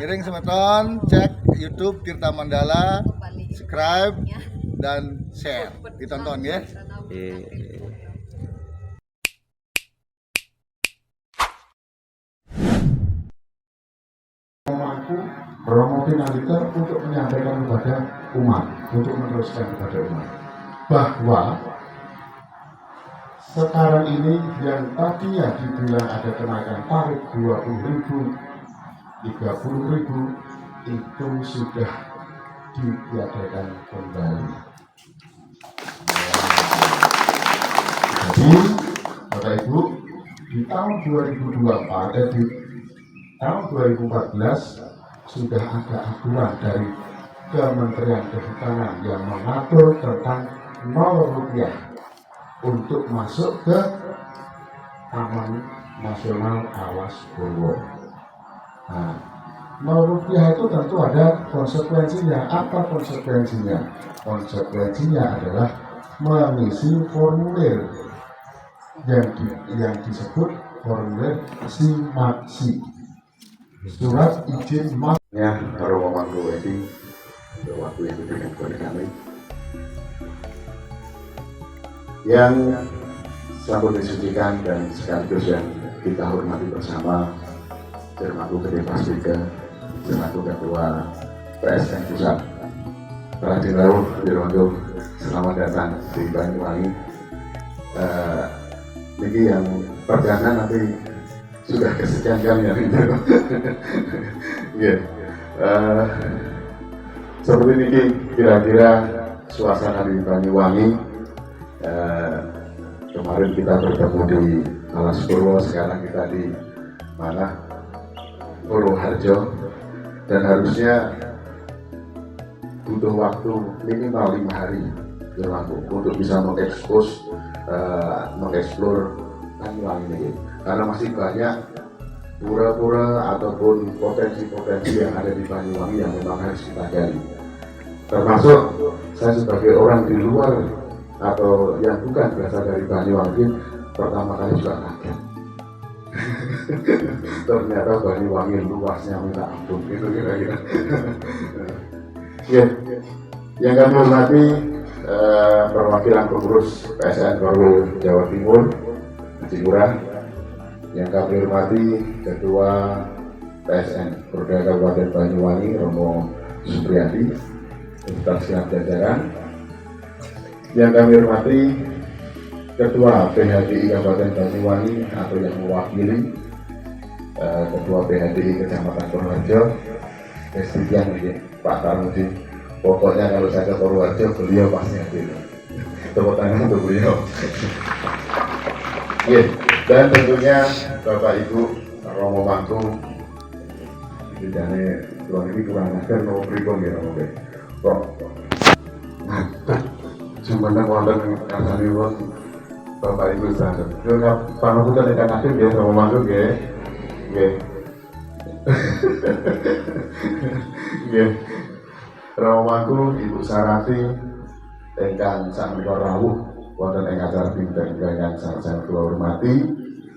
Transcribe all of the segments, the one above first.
Kiring semeton, cek YouTube Tirta Mandala, subscribe dan share, ditonton ya. Mampu Romo Pinaliter untuk menyampaikan kepada umat, untuk meneruskan kepada umat bahwa sekarang ini yang tadinya dibilang ada kenaikan tarif 20.000, 30.000 itu sudah ditiadakan kembali. Jadi Bapak Ibu, di tahun 2024 di tahun 2014 sudah ada aturan dari Kementerian Kehutanan yang mengatur tentang 0 rupiah untuk masuk ke Taman Nasional Alas Purwo. Nah, 0 rupiah itu tentu ada konsekuensinya. Apa konsekuensinya? Konsekuensinya adalah mengisi formulir yang disebut formulir SIMAKSI, surat izin masuknya Romo Mangku Wedding untuk waktu yang diberikan kepada kami yang selalu disucikan dan sekaligus yang kita hormati bersama Jermaku Gede Paspika, Jermaku Ketua PSN Pusat, Raden Rawuh Dirwondo, selamat datang di Banyuwangi. Ini yang perdana nanti sudah kesekian kalinya gitu. Seperti ini kira-kira suasana di Banyuwangi. Kemarin kita bertemu di Alas Purwo, sekarang kita di mana? Purwoharjo, dan harusnya butuh waktu minimal 5 hari untuk bisa mengeksplor Banyuwangi ini, karena masih banyak pura-pura ataupun potensi-potensi yang ada di Banyuwangi yang memang harus kita gali. Termasuk saya sebagai orang di luar atau yang bukan berasal dari Banyuwangi, pertama kali juga kaget. Ternyata Banyuwangi luasnya minta ampun, gitu kira-kira. Yang kami hormati perwakilan pengurus PSN Korwil Jawa Timur, Cigurah, yang kami hormati Ketua PSN Porda Kabupaten Banyuwangi Romo Supriyadi, beserta segenap jajaran, yang kami hormati Ketua PHDI Kabupaten Banyuwangi atau yang mewakili Ketua PHDI Kecamatan Purwoharjo, Presiden Pak Tarmuji. Pokoknya kalau saya ke Purwoharjo, beliau pasti hadir. Tepuk tangan untuk beliau. Dan tentunya Bapak Ibu Romo Mangku, jadi tuan ini kurang ajar Romo Pribon ya Romo Be. Kok sebenarnya wonten kasane wong Bapak Ibu sadar. Yo pangapunten ingkang ageng nggih Romo Mangku nggih. Nggih. Nggih. Romo Mangku, Ibu Sarati ingkang sameika rawuh wonten ing acara dinten ingkang sangat-sangat kula hormati,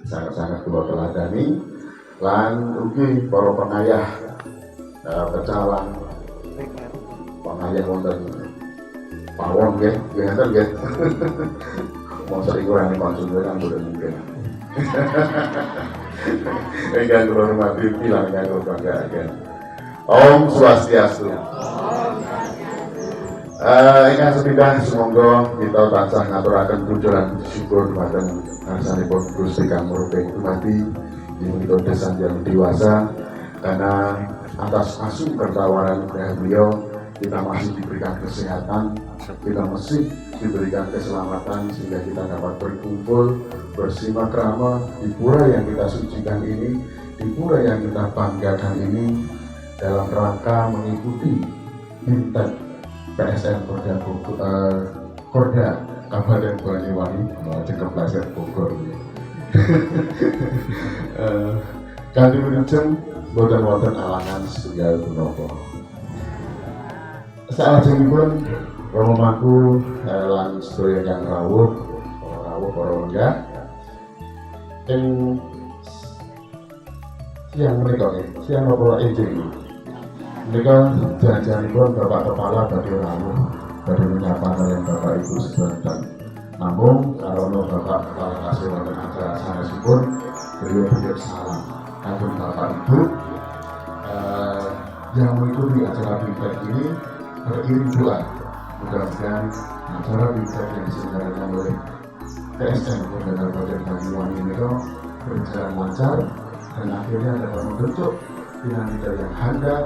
sangat-sangat kula teladani, lan ugi para pengayah pecalang pengayah wonten pawon nggih, ngeten nggih. Mosok iku ora konsumsi kan boten mungkin. Ingkang kula hormati pilang ingkang kula banggaken. Om Swastiastu. Ingkang sepindah semoga kita tansah ngaturaken puji lan syukur dumateng ngarsanipun Gusti Kang Muruting dumadi menika desan yang dewasa, karena atas asuh kertawanan beliau kita masih diberikan kesehatan, kita masih diberikan keselamatan sehingga kita dapat berkumpul bersimak-rama di pura yang kita sucikan ini, di pura yang kita banggakan ini, dalam rangka mengikuti dinten PSN Porda Kabupaten Banyuwangi, cekap pelajar Bogor. Kanthi wilujeng boten wonten alangan setunggal punapa. Salajengipun Romo Mangku lan sedaya ingkang rawuh para lenggah ing siang menika siang napa enjing mereka janjianipun Bapak Kepala badhe rawuh badhe menyapa kalian Bapak Ibu sedherek. Namun karena Bapak Kepala kasih wonten acara sanesipun beliau titip salam kagem Bapak Ibu yang mengikuti acara Bimtek ini beriring doa. Mudah-mudahan acara Bimtek yang diselenggarakan oleh PSN Kabupaten Banyuwangi ini berjalan lancar dan akhirnya dapat membentuk dinamika yang handal,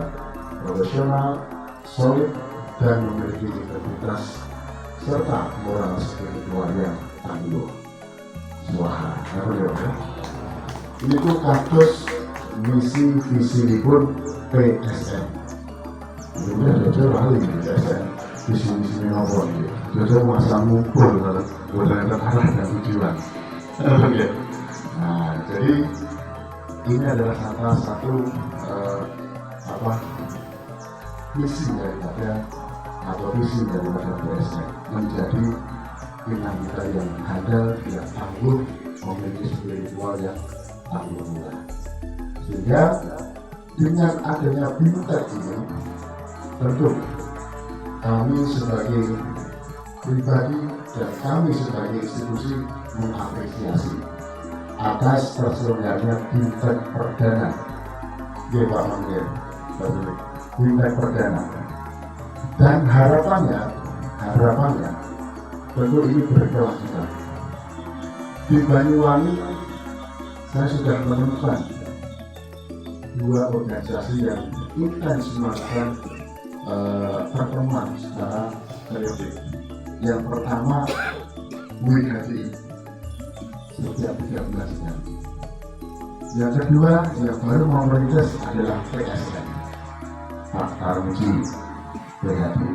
profesional, solid, dan memiliki integritas serta moral spiritual yang tangguh. Wah, ini tuh kados misi visi pun PSN. Ini ada lali di PSN. Visi nopo ini. Jadi masa ngumpul bukan arah dan tujuan. Nah, jadi ini adalah salah satu misi daripada atau visi daripada PSN menjadi dinamika yang handal, yang tangguh, memiliki spiritual yang tangguh pula. Sehingga dengan adanya Bimtek ini, tentu kami sebagai pribadi dan kami sebagai institusi mengapresiasi atas terselenggaranya Bimtek perdana. Ya Pak Menteri, Bimtek perdana. Dan harapannya tentu ini berkelanjutan. Di Banyuwangi saya sudah menemukan dua organisasi yang intens melakukan pertemuan secara periodik. Yang pertama WHDI setiap 13 jam. Yang kedua yang baru mau merintis adalah PSN Pak Tarmuji WHDI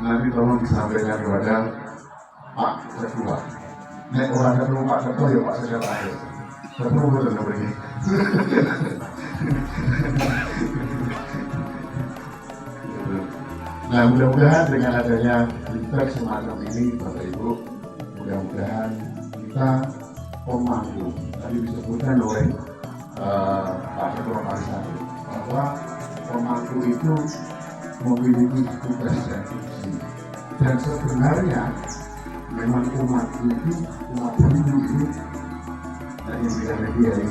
nanti tolong disampaikan kepada Pak Ketua. Nek orang ketemu Pak Ketua ya Pak Sekretaris. Ketemu betul begini. Nah, mudah-mudahan dengan adanya Bimtek semacam ini, Bapak Ibu, mudah-mudahan kita pemangku. Tadi disebutkan oleh Pak Ketua Parisari bahwa pemangku itu memiliki tugas dan fungsi. Dan sebenarnya memang umat itu, umat Hindu itu, dan yang tidak dari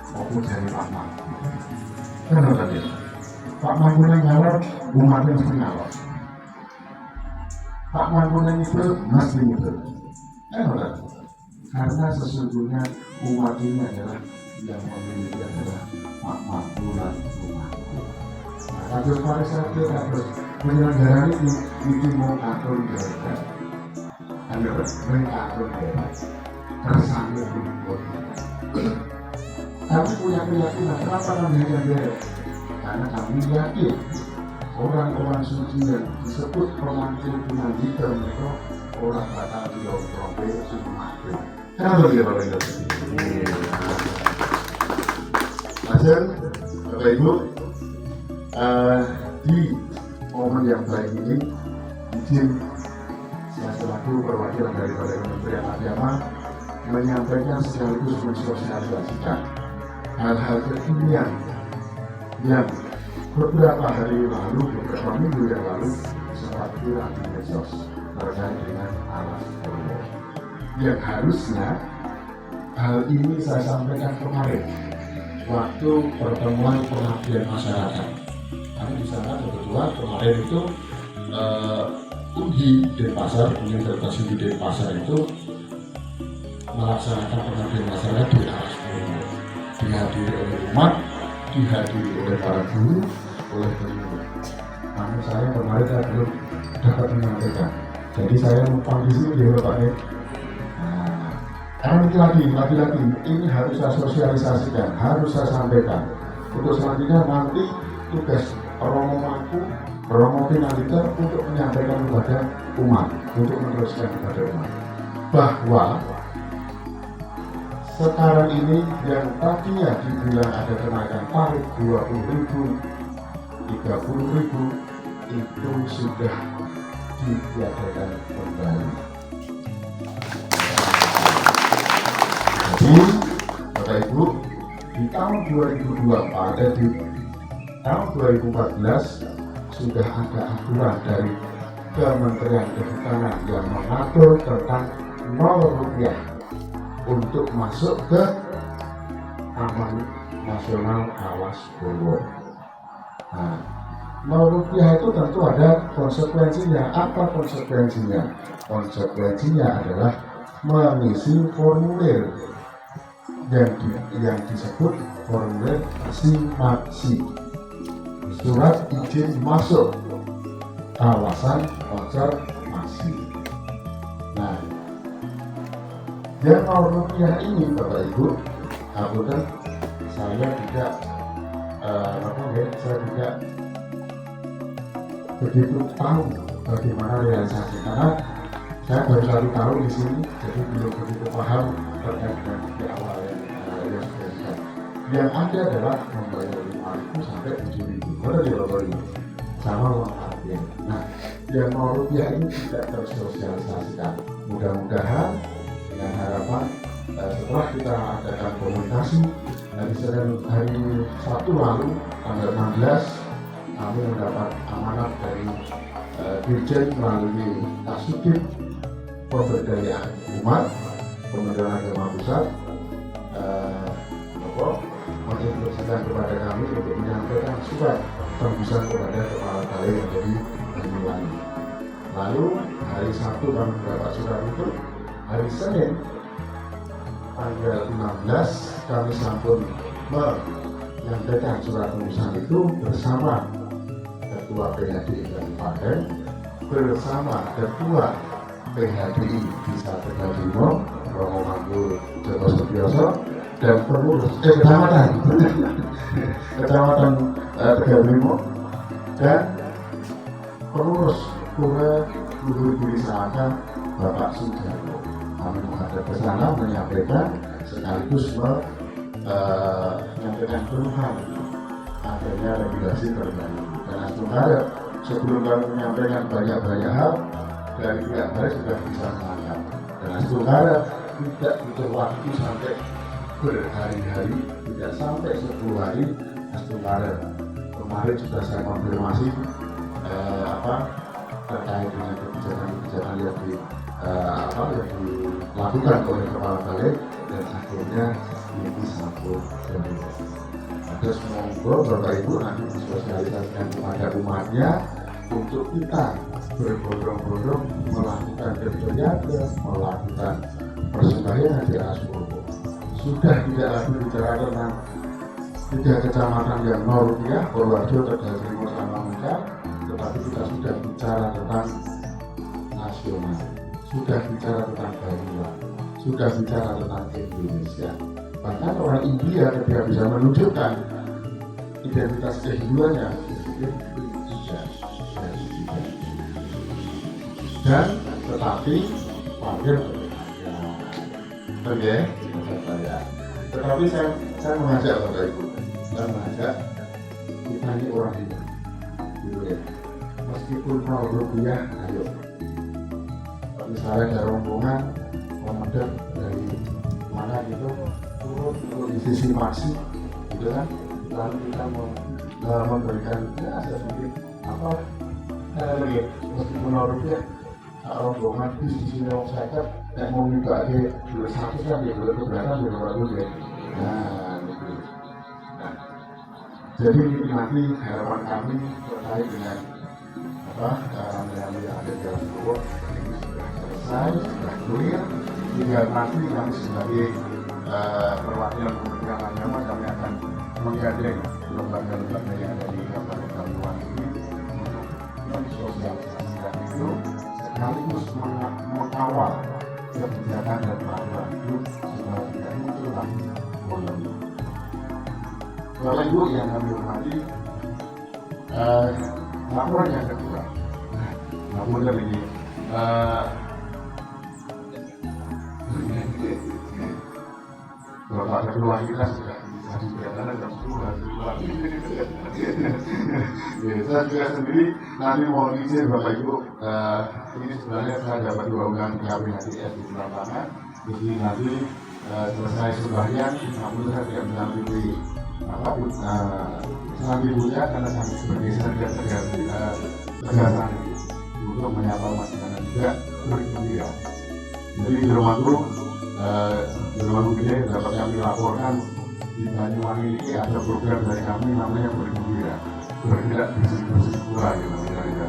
maupun dari Pak Mangku. Kenapa tadi? Pak Mangku yang ngalor, umatnya mesti ngalor. Pak Mangku yang itu mesti itu. Kenapa? Karena sesungguhnya umat ini adalah yang memiliki adalah Pak Mangku dan umatku. Nah, kasus Parisari kasus penyelenggaraan ini mau atur daerah. Anda mengatur daerah. Tersambil dibuat. Kami punya keyakinan kenapa kami hanya daerah? Karena kami yakin orang-orang suci yang disebut pemangku Tunandika mereka orang bakal diomprompe Sumatera. Kenapa dia Bapak Ibu? Hasil Bapak Ibu di momen yang baik ini izin saya selaku perwakilan daripada Kementerian Agama menyampaikan sekaligus mensosialisasikan hal-hal kekinian yang beberapa hari lalu, beberapa minggu yang lalu sempat viral di medsos terkait dengan alat pembunuh. Yang harusnya hal ini saya sampaikan kemarin waktu pertemuan pengabdian masyarakat. Kami di sana kebetulan kemarin itu UNHI Denpasar, Universitas Hindu Denpasar itu melaksanakan pengabdian masyarakat di atas pembunuh, dihadiri oleh umat, dihadiri oleh para guru, oleh penyuluh. Namun saya kemarin belum dapat menyampaikan. Jadi saya numpang di sini ya Pak ya. Karena lagi-lagi ini harus saya sosialisasikan, harus saya sampaikan. Untuk selanjutnya nanti tugas Romo Mangku, Romo Tunandika untuk menyampaikan kepada umat, untuk meneruskan kepada umat bahwa sekarang ini yang tadinya dibilang ada kenaikan tarif 20.000, 30.000 itu sudah ditiadakan kembali. Jadi Bapak Ibu, di tahun 2024 di tahun 2014 sudah ada aturan dari Kementerian Kehutanan yang mengatur tentang Rp0 untuk masuk ke Taman Nasional Awas Bowo. Nah, Rp0 itu tentu ada konsekuensinya. Apa konsekuensinya? Konsekuensinya adalah mengisi formulir yang disebut formulir SIMAKSI, surat izin masuk kawasan konservasi. Nah, yang Rp0 ini Bapak Ibu, kan saya tidak begitu tahu bagaimana realisasi, karena saya baru 1 tahun di sini, jadi belum begitu paham terkait dengan di awal yang sudah dikatakan. Yang ada adalah membayar 5.000 sampai 7.000, benar ya Bapak Ibu, sama uang parkir. Nah, yang Rp0 ini tidak tersosialisasikan. Mudah-mudahan dengan harapan setelah kita adakan komunikasi hari Sabtu lalu tanggal 16, kami mendapat amanat dari Dirjen melalui Kasudit Pemberdayaan Umat Kementerian Agama Pusat menginstruksikan kepada kami untuk menyampaikan surat tembusan kepada Kepala Balai yang ada di Banyuwangi. Lalu hari Sabtu kami mendapat surat itu, hari Senin tanggal 16 kami sampun menyampaikan surat tembusan itu bersama Ketua PHDI Kabupaten, bersama Ketua PHDI Desa Tegalimo Romo Manggul Joko Sutioso, dan pengurus kecamatan Tegalimo, dan pengurus Pura Luhur Budi Selatan Bapak Sujarwo. Kami menghadap ke sana menyampaikan sekaligus menyampaikan keluhan adanya regulasi terbaru. Dan sementara sebelum kami menyampaikan banyak hal, dari pihak Balai sudah bisa menangkap. Dan sementara tidak butuh waktu sampai berhari-hari, tidak sampai 10 hari. Sementara kemarin sudah saya konfirmasi terkait dengan kebijakan yang dilakukan oleh Kepala Balai, dan akhirnya ini satu terus. Terus monggo Bapak Ibu nanti disosialisasikan kepada umatnya untuk kita berbondong-bondong melakukan berjaga, melakukan persembahyaan di atas Bowo. Sudah tidak lagi bicara tentang 3 kecamatan yang Rp0, Purworejo, Tegalimo, sama Muka, tetapi kita sudah bicara tentang nasional, sudah bicara tentang Banyuwangi, sudah bicara tentang Indonesia. Bahkan orang India ketika bisa menunjukkan identitas kehinduannya, dan tetapi wakil tetapi saya mengajak Bapak Ibu, saya mengajak kita ini orang Hindu, gitu ya. Meskipun Rp0, ayo. Misalnya ada rombongan komandan dari mana gitu, turun di sisi maksi, gitu kan, lalu kita memberikan sedikit meskipun Rp0, rombongan di sisi yang saya yang mau dibagi dua satu kan ya boleh keberatan ya Bapak Ibu ya. Nah, gitu. Nah, jadi nanti harapan kami terkait dengan yang ada di dalam Bowo ini sudah selesai, sudah clear. Tinggal nanti kami sebagai perwakilan Kementerian Agama, kami akan menggandeng lembaga-lembaga yang ada di Kabupaten Banyuwangi ini untuk mensosialisasikan itu, sekaligus mengawal kebijakan dan peraturan itu supaya tidak muncullah polemik. Bapak Ibu yang kami hormati, laporan yang kedua, laporan ini Bapak Ketua kita sudah bisa diberitakan jam 10 hari keluar. Saya juga sendiri nanti mau izin Bapak Ibu, ini sebenarnya saya dapat 2 undangan KPHDS di lapangan. Jadi nanti selesai sembahyang, namun saya tidak mengambil sambil buka karena kami bergeser dan tegasan untuk menyapa masyarakat juga bergembira. Jadi di rumahku gede dapat kami laporkan di Banyuwangi ini ada program dari kami namanya bergembira, bergerak bersih pula gitu misalnya.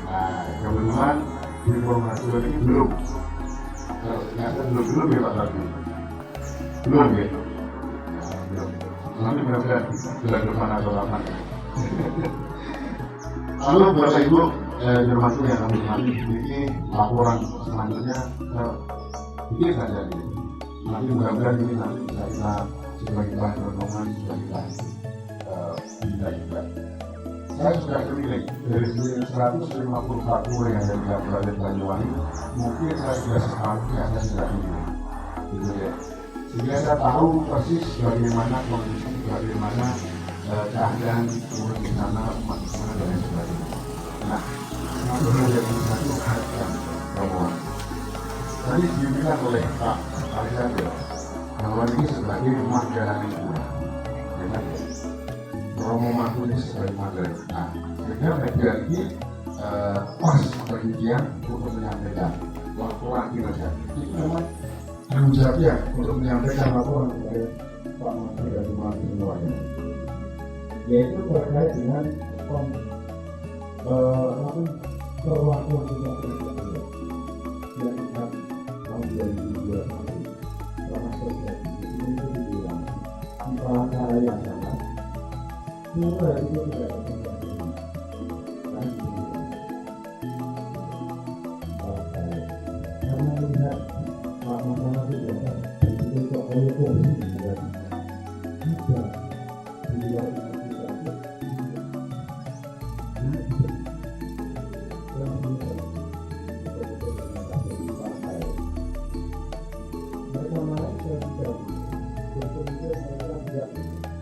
Nah teman-teman informasi ini belum ya Pak Tadi belum ya. Nanti mudah-mudahan bulan depan atau kapan. Lalu Bapak Ibu termasuk yang kami hormati, ini laporan selanjutnya ini saja ini. Nanti mudah-mudahan ini nanti bisa kita sebagai bahan renungan, sebagai bahan bisa juga. Saya sudah keliling dari 154 pulau yang ada di Kabupaten Banyuwangi, mungkin saya sudah separuhnya saya sudah keliling. Gitu ya. Sehingga saya tahu persis bagaimana kondisi, bagaimana keadaan turun di sana, umat di sana dan sebagainya. Nah, itu menjadi satu perhatian rombongan. Tadi dibilang oleh Pak Alexander bahwa ini sebagai Manggarai lingkungan. Romo Mantu ini sebagai Manggarai. Nah, sehingga media ini pas bagian untuk menyampaikan laporan kinerja. Itu memang tanggung jawabnya untuk menyampaikan laporan kepada Pak Menteri dan Bupati semuanya, yaitu terkait dengan perlakuan tidak berkeadilan yang kita tahun 2021 termasuk ini dibilang di cara yang sama mula itu tidak berkeadilan karena melihat masalah itu itu oleh polisi dan juga di luar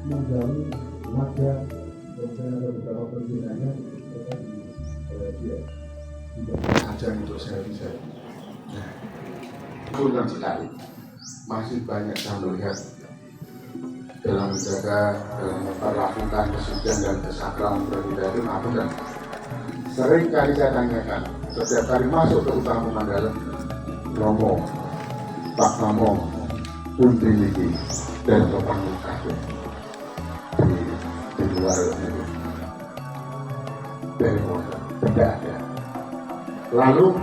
menggali naga dan ada beberapa perbedaannya tidak ajang untuk saya bisa kurang sekali, masih banyak saya melihat dalam menjaga, dalam memperlakukan kesucian dan kesakralan berbeda itu apa dan sering kali saya tanyakan setiap kali masuk ke utama Mandala, Romo, Pak Tamong, Puntri Liki dan Topang Lukaku di luar itu dari modal tidak ada. Lalu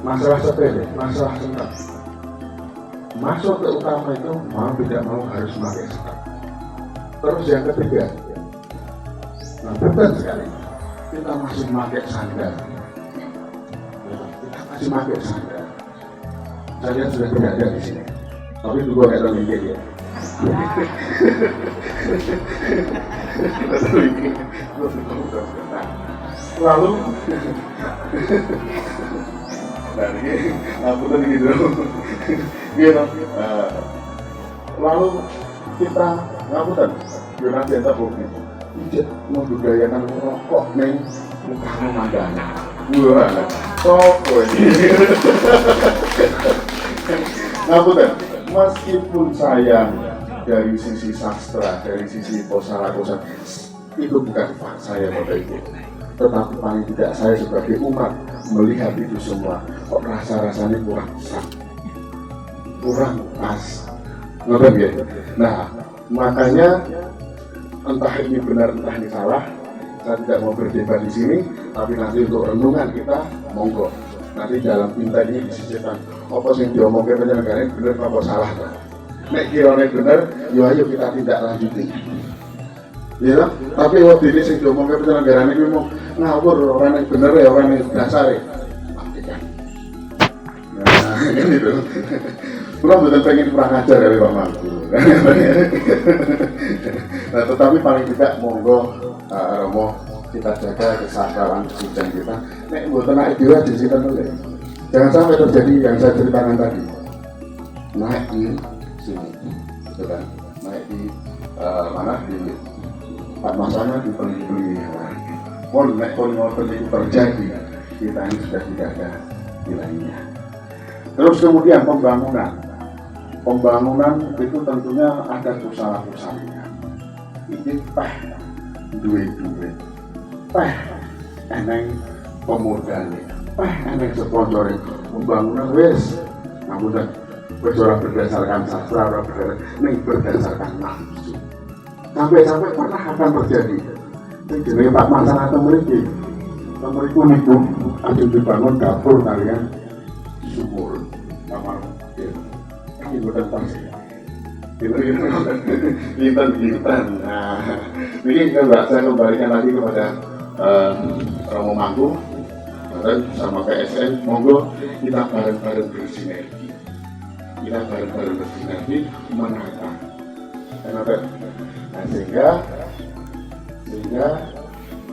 masalah sepele, masalah sekat masuk ke utama itu mau tidak mau harus memakai sekat. Terus yang ketiga, nah betul sekali kita masih memakai sandal, kita masih memakai sandal. Saya sudah tidak ada di sini, tapi juga nggak tahu mikir ya. Lalu nah ini ngapunten gitu gitu lalu kita ngapunten gimana kita bukti tidak membudayakan rokok neng mukamu mandana wah toko ini ngapunten meskipun saya dari sisi sastra, dari sisi kosa-kosa itu bukan fak saya Bapak Ibu, tetapi paling tidak saya sebagai umat melihat itu semua kok rasa-rasanya kurang sah, kurang pas, ngerti ya? Nah makanya entah ini benar entah ini salah, saya tidak mau berdebat di sini, tapi nanti untuk renungan kita monggo nanti dalam pinta ini disisipkan apa yang diomongkan penyelenggara benar apa salah kan? Nek kirane bener, yo ayo kita tidak lanjuti. Ya, tapi waktu ini sing diomongke penyelenggaraan iki mau ngawur ora nek bener ya ora nek dasare. Pastikan. Nah, gitu. Kurang betul pengen kurang ajar kali Pak Mantu. Nah, tetapi paling tidak monggo Romo kita jaga kesabaran kesucian kita. Nek mboten nek dhewe disiten oleh. Jangan sampai terjadi yang saya ceritakan tadi. Naik di sini, kan? Naik di mana di masanya di beli-beli. Pun naik pun itu terjadi, kita ini sudah tidak ada nilainya. Terus kemudian pembangunan pembangunan itu tentunya ada usaha-usahanya. Ini duit, eneng pemodalnya, eneng sponsoring pembangunan wes, namun berjuang berdasarkan sastra, berdasarkan nafsu. Sampai pernah akan terjadi. Jadi Pak masalah memiliki niku akan dibangun dapur kalian sumur kamar ini bukan pasti. Giliran. Nah, ini saya kembalikan lagi kepada Romo Mangku dan sama PSN. Monggo kita bareng-bareng bersinergi. Menata. Nah, sehingga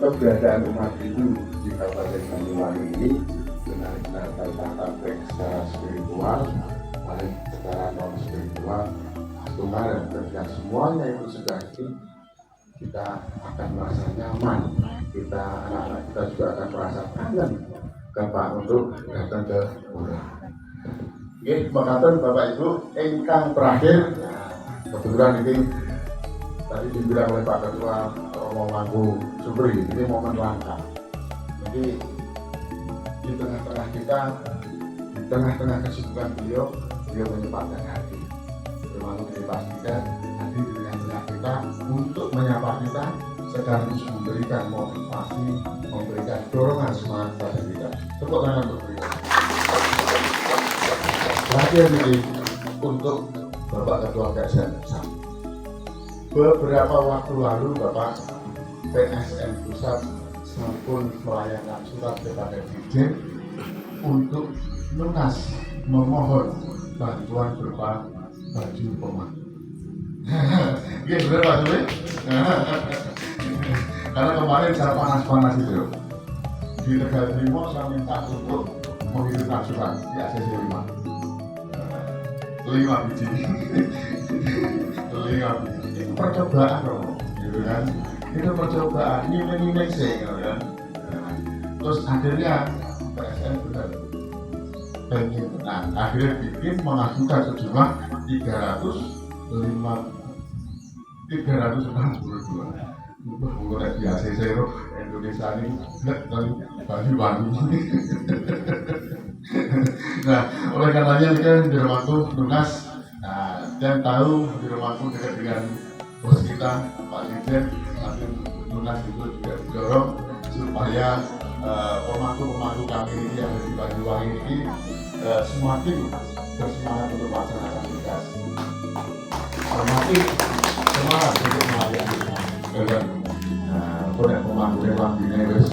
keberadaan umat Hindu di Kabupaten Banyuwangi ini benar-benar tertata baik secara spiritual, baik secara non spiritual, tunggal dan semuanya itu sudah kita akan merasa nyaman, anak-anak kita juga akan merasa kangen Bapak untuk datang ke Pura. Oke, makatan Bapak Ibu, engkang terakhir, kebetulan ini tadi dibilang oleh Pak Ketua Romo Mangku Supri, ini momen langka. Jadi di tengah-tengah kita, di tengah-tengah kesibukan beliau menyempatkan hati. Termasuk dipastikan hadir di tengah-tengah kita untuk menyapa kita, sekaligus memberikan motivasi, memberikan dorongan semangat pada kita. Tepuk tangan untuk beliau. Terakhir ini untuk Bapak Ketua PSN. Beberapa waktu lalu Bapak PSN Pusat sampun melayangkan surat kepada Dirjen untuk lunas memohon bantuan berupa baju pemangku. Iya benar Pak Suli? Karena kemarin saya panas-panas itu di Tegal Trimo saya minta untuk mengirimkan surat di ACC 5 biji. 5 biji. Itu percobaan dong, gitu kan? Itu percobaan, nilai-nilai sih, gitu kan? Terus akhirnya PSN benar pengen, nah akhirnya bikin mengajukan sejumlah 362 menggunakan di ACC Indonesia ini dari Banyuwangi. Nah, oleh karenanya kan di rumahku lunas. Nah, dan tahu di rumahku dekat dengan bos kita Pak Dirjen, nanti lunas itu juga didorong supaya pemangku kami ini yang di Banyuwangi ini semakin bersemangat untuk melaksanakan tugas, semakin semangat untuk melayani. Nah, pemangku yang ini wes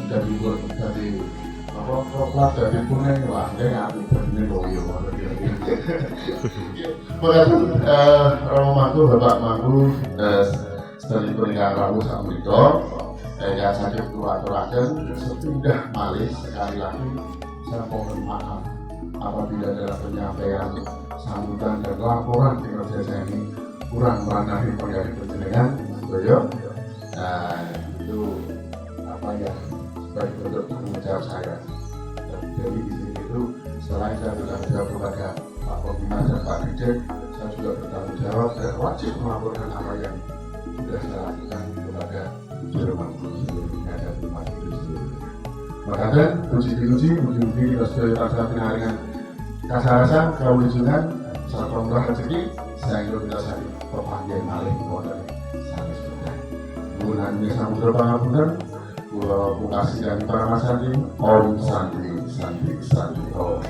dari proklat dari kuning lah, dia nggak ini boyo. Mengatur Romo Mangku, Bapak Mangku, setelah pernikahan Rabu sama itu, yang sakit aturakan sepindah malih sekali lagi. Saya mohon maaf apabila dalam penyampaian sambutan dan laporan kinerja saya ini kurang merandahi penggali perjenengan, boyo. Nah, itu apa ya? Sebagai bentuk tanggung jawab saya. Jadi di sini itu selain saya bertanggung jawab kepada Pak Pembina dan Pak Dirjen, saya juga bertanggung jawab dan wajib melaporkan apa yang sudah saya lakukan kepada Jerman seluruhnya dan umat itu sendiri. Makanya puji-puji kita sudah laksanakan dengan kasarasa kewujudan sarponglah rezeki sehingga kita sari perpanjang malih modal sampai sudah. Bulan ini samudra pangapunten. Pulau Bukasi dan para Mas Sandi, Om Sandi, Om.